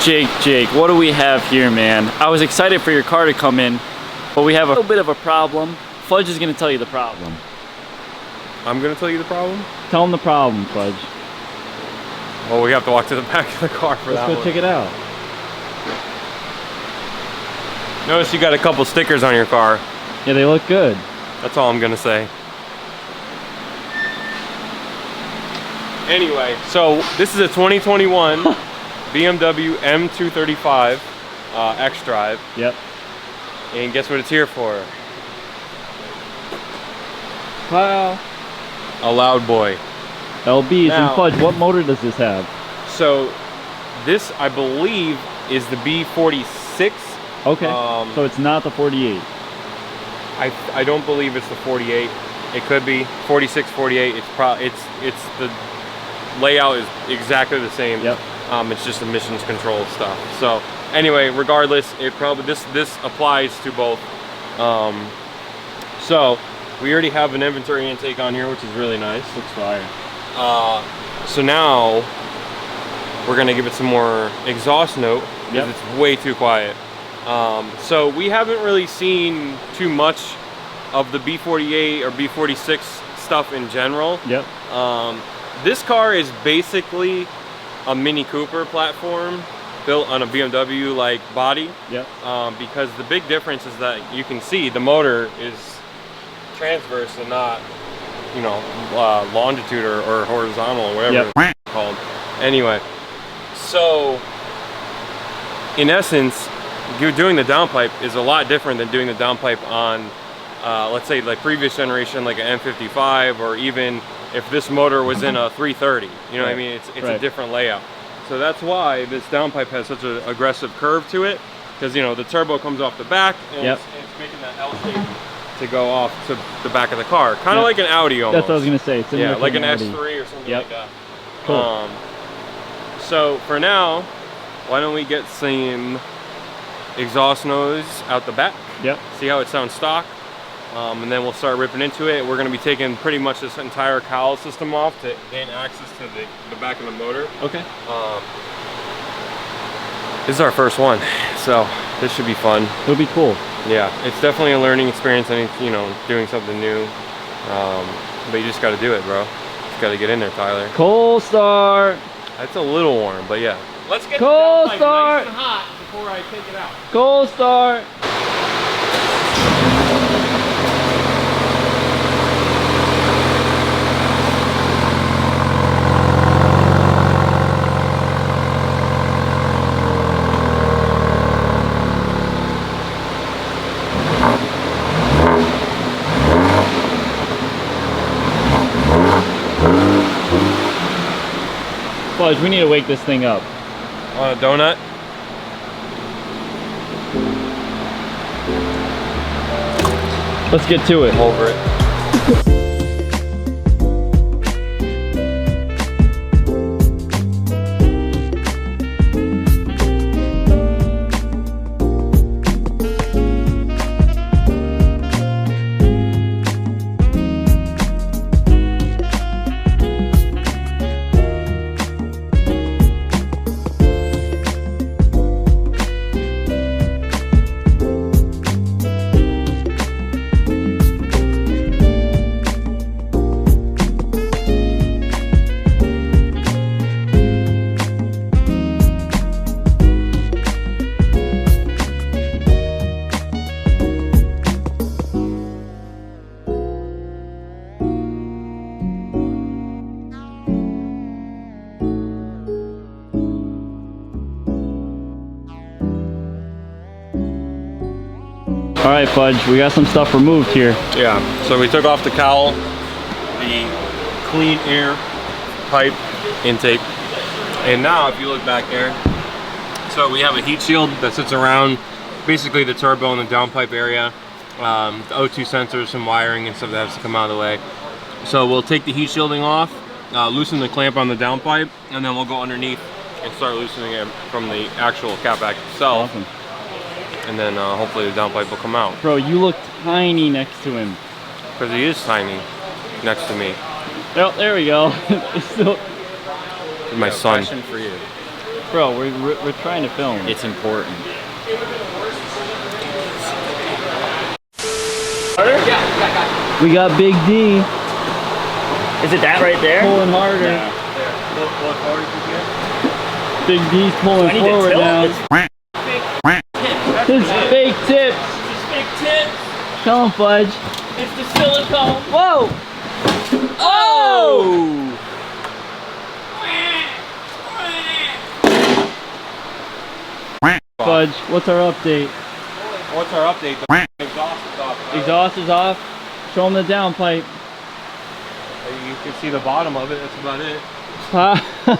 Jake, what do we have here, man? I was excited for your car to come in, but we have a little bit of a problem. Fudge is gonna tell you the problem. I'm gonna tell you the problem? Tell him the problem, Fudge. Well, we have to walk to the back of the car for that one. Let's go check it out. Notice you got a couple stickers on your car. Yeah, they look good. That's all I'm gonna say. Anyway, so this is a 2021 BMW M235 X-Drive. Yep. And guess what it's here for? Wow. A loud boy. LBs. Now, and Fudge, what motor does this have? So this, I believe, is the B46. Okay. So it's not the 48. I don't believe it's the 48. It could be 46, 48. It's the layout is exactly the same. Yep. It's just emissions control stuff. So anyway, regardless, it probably this applies to both. So we already have an inventory intake on here, which is really nice. Looks fire. So now we're gonna give it some more exhaust note because Yep. it's way too quiet. So we haven't really seen too much of the B48 or B46 stuff in general. Yep. This car is basically a Mini Cooper platform built on a BMW like body. Yep. Because the big difference is that you can see the motor is transverse and not, you know, longitude or horizontal or whatever it's called. Anyway, so in essence, doing the downpipe is a lot different than doing the downpipe on, let's say, like previous generation, like an M55, or even if this motor was in a 330. You know what I mean? It's a different layout. So that's why this downpipe has such an aggressive curve to it, because, you know, the turbo comes off the back and it's making that L shape to go off to the back of the car, kind of like an Audi almost. That's what I was gonna say. Yeah, like an S3 or something like that. Cool. So for now, why don't we get some exhaust nose out the back? Yep. See how it sounds stock, and then we'll start ripping into it. We're gonna be taking pretty much this entire cowl system off to gain access to the back of the motor. Okay. This is our first one, so this should be fun. It'll be cool. Yeah, it's definitely a learning experience, and you know, doing something new. But you just got to do it, bro. Just got to get in there, Tyler. Cold start. It's a little warm, but yeah. Let's get cold the start. Nice and hot before I take it out. Cold start. Fudge, we need to wake this thing up. Want a donut? Let's get to it. Over it. All right, Fudge, we got some stuff removed here. Yeah, so we took off the cowl, the clean air pipe intake, and now if you look back there, so we have a heat shield that sits around basically the turbo and the downpipe area, the O2 sensors, some wiring and stuff that has to come out of the way. So we'll take the heat shielding off, loosen the clamp on the downpipe, and then we'll go underneath and start loosening it from the actual catback itself. Awesome. And then hopefully the downpipe will come out. Bro, you look tiny next to him. Because he is tiny next to me. Well, there we go. It's still... My son. Question for you. Bro, we're trying to film. It's important. We got Big D Is it that right there? pulling harder. Yeah. Big D's pulling I need to forward tilt. now. His fake tips. It's big tips. Come on, Fudge. It's the silicone. Whoa! Oh! Fudge, what's our update? What's our update? The exhaust is off. Exhaust is off. Show him the downpipe. You can see the bottom of it. That's about it. Uh,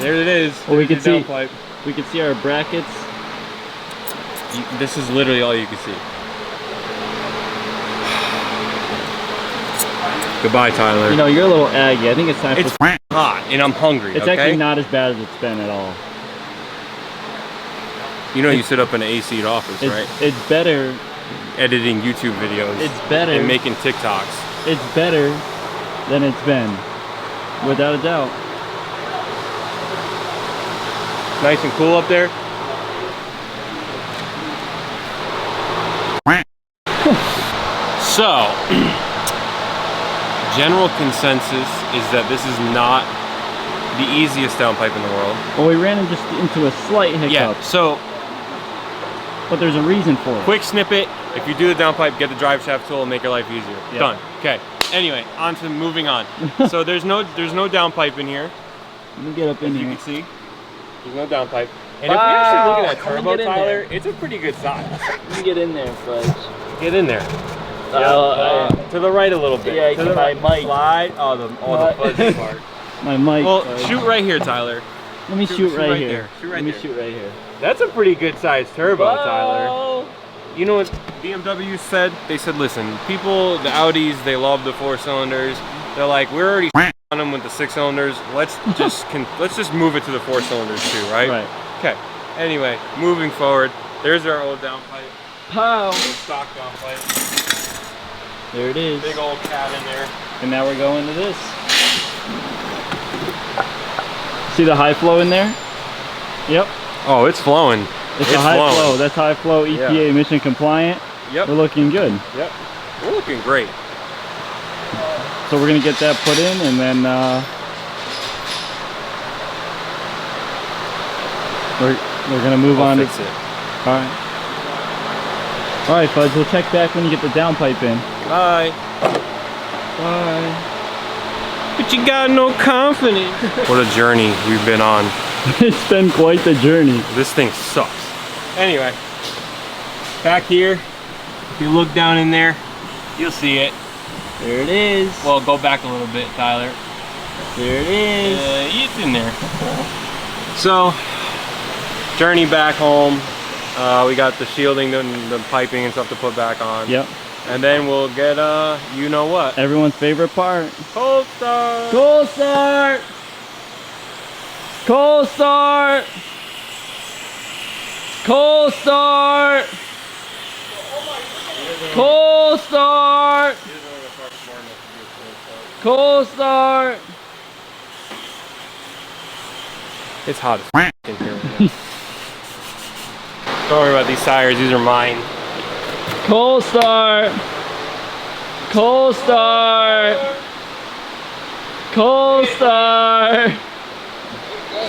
There it is. Well, we There's can the see- downpipe. we can see our brackets. This is literally all you can see. Goodbye, Tyler. You know, you're a little aggy. I think it's time It's for... hot and I'm hungry. It's okay? actually not as bad as it's been at all. You know, you sit up in an AC office, It's, right? it's better. Editing YouTube videos. It's better. And making TikToks. It's better than it's been, without a doubt. Nice and cool up there. So, general consensus is that this is not the easiest downpipe in the world. Well, we ran into a slight hiccup, Yeah, so but there's a reason for it. quick snippet, if you do the downpipe, get the drive shaft tool and make your life easier. Yeah. Done. Okay. Anyway, on to moving on. So there's no downpipe in here. Let me get up in You here. can see. There's no downpipe. And if we actually look at that Wow. turbo, Get in Tyler, there. it's a pretty good size. Let me get in there, Fudge. Get in there. To the right a little bit. Yeah, to the my right. mic. Slide. Oh, the fuzzy part. My mic. Well, Fudge. shoot right here, Tyler. Let me shoot right here. there. Shoot right Let me there. shoot right here. That's a pretty good sized turbo, Tyler. Whoa. You know what BMW said? They said, listen, people, the Audis, they love the 4 cylinders. They're like, we're already on them with the 6 cylinders. Let's just move it to the 4 cylinders too, right? Right. Okay. Anyway, moving forward. There's our old downpipe. Pow. Old stock downpipe. There it is. Big old cat in there. And now we're going to this. See the high flow in there? Yep. Oh, it's flowing. It's a high flowing. flow. That's high flow, EPA Yeah. emission compliant. Yep. We're looking good. Yep. We're looking great. So we're gonna get that put in, and then we're gonna move on Fix to. it. All right. All right, Fudge. We'll check back when you get the downpipe in. Bye. Bye. But you got no confidence. What a journey we've been on. It's been quite the journey. This thing sucks. Anyway, back here, if you look down in there, you'll see it. There it is. Well, go back a little bit, Tyler. There it is. It's in there. So, journey back home. We got the shielding and the piping and stuff to put back on. Yep. And then we'll get, you know what? Everyone's favorite part. Cold start. Cold start. Cold start. Cold start. Cold start. Cold start. It's hot as in here. Don't worry about these tires, these are mine. Cold start. Cold start. Cold start.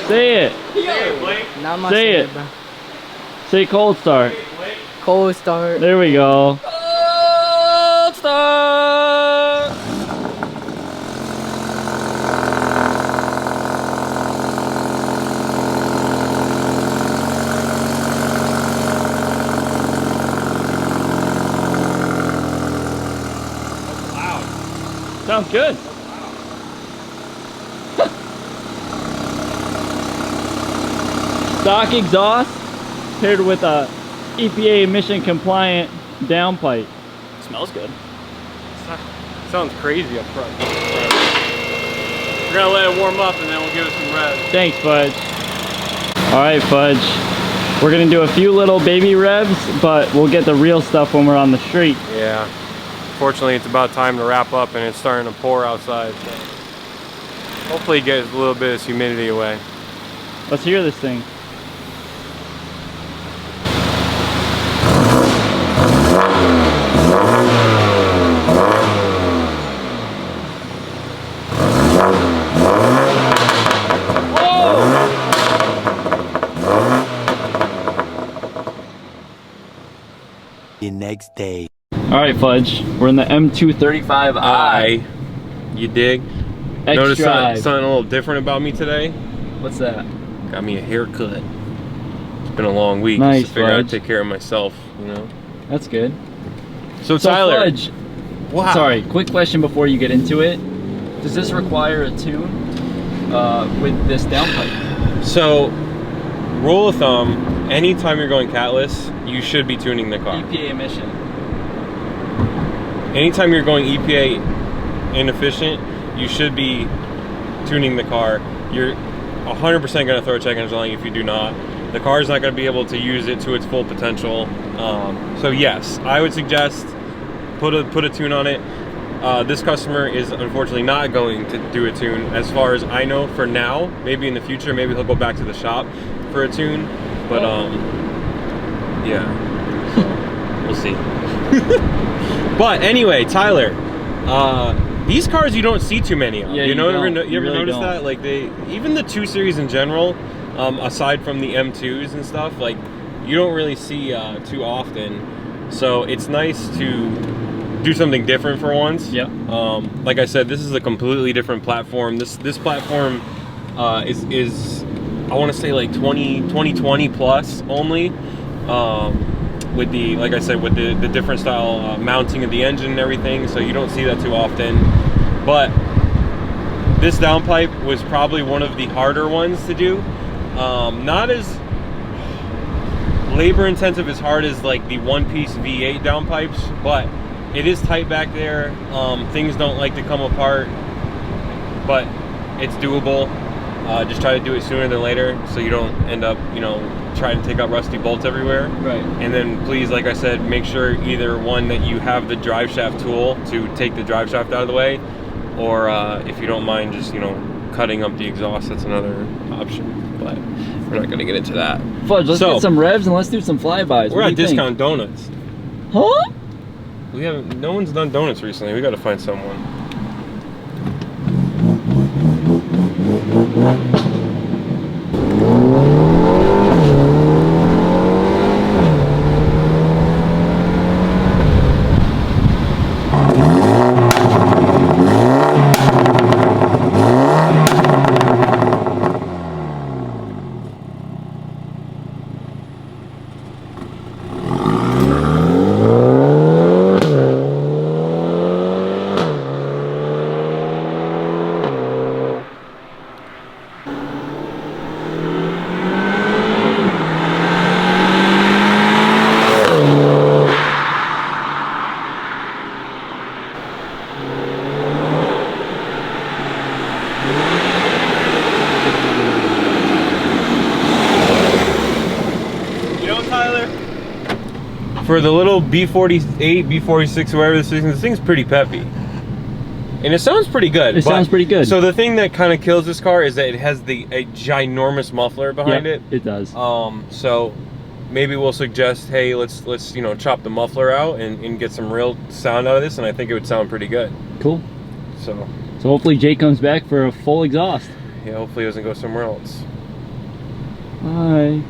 Say it. Say it. Say cold start. Cold start. There we go. Cold start. Sounds good. Stock exhaust paired with a EPA emission compliant downpipe. Smells good. Sounds crazy up front. We're gonna let it warm up and then we'll give it some revs. Thanks, Fudge. All right, Fudge. We're gonna do a few little baby revs, but we'll get the real stuff when we're on the street. Yeah. Fortunately, it's about time to wrap up and it's starting to pour outside. So hopefully it gets a little bit of humidity away. Let's hear this thing. The next day. All right, Fudge. We're in the M235i. You dig? X Notice Drive. something a little different about me today? What's that? Got me a haircut. It's been a long week. Nice, Just to figure out Fudge. to take care of myself, you know? That's good. So So Tyler, Fudge, wow. sorry, quick question before you get into it. Does this require a tune with this downpipe? So, rule of thumb, anytime you're going catless, you should be tuning the car. EPA emission. Anytime you're going EPA inefficient, you should be tuning the car. You're 100% going to throw a check engine light if you do not. The car is not going to be able to use it to its full potential. So yes, I would suggest put a tune on it. This customer is unfortunately not going to do a tune, as far as I know for now. Maybe in the future, maybe he'll go back to the shop for a tune. But yeah, so we'll see. But anyway, Tyler, these cars you don't see too many of. Yeah, you know, don't. you ever really notice don't. that? Like even the 2 Series in general, aside from the M2s and stuff, like you don't really see too often. So it's nice to do something different for once. Yep. Like I said, this is a completely different platform. This platform is I want to say like 2020 plus only. With the, like I said, with the different style mounting of the engine and everything, so you don't see that too often. But this downpipe was probably one of the harder ones to do. Not as labor intensive as hard as like the one-piece V8 downpipes, but it is tight back there. Things don't like to come apart, but it's doable. Just try to do it sooner than later, so you don't end up, you know, trying to take out rusty bolts everywhere. Right. And then please, like I said, make sure either one that you have the drive shaft tool to take the drive shaft out of the way, or if you don't mind just, you know, cutting up the exhaust, that's another option. But we're not going to get into that. Fudge, let's get some revs and let's do some flybys. We're What at do you think? Discount Donuts. Huh? We haven't. No one's done donuts recently. We got to find someone. For the little B48, B46, whatever this thing's pretty peppy. And it sounds pretty good. It sounds pretty good. So the thing that kind of kills this car is that it has a ginormous muffler behind it. It does. So maybe we'll suggest, hey, let's you know, chop the muffler out and get some real sound out of this, and I think it would sound pretty good. Cool. So hopefully Jay comes back for a full exhaust. yeah, hopefully it doesn't go somewhere else. Bye.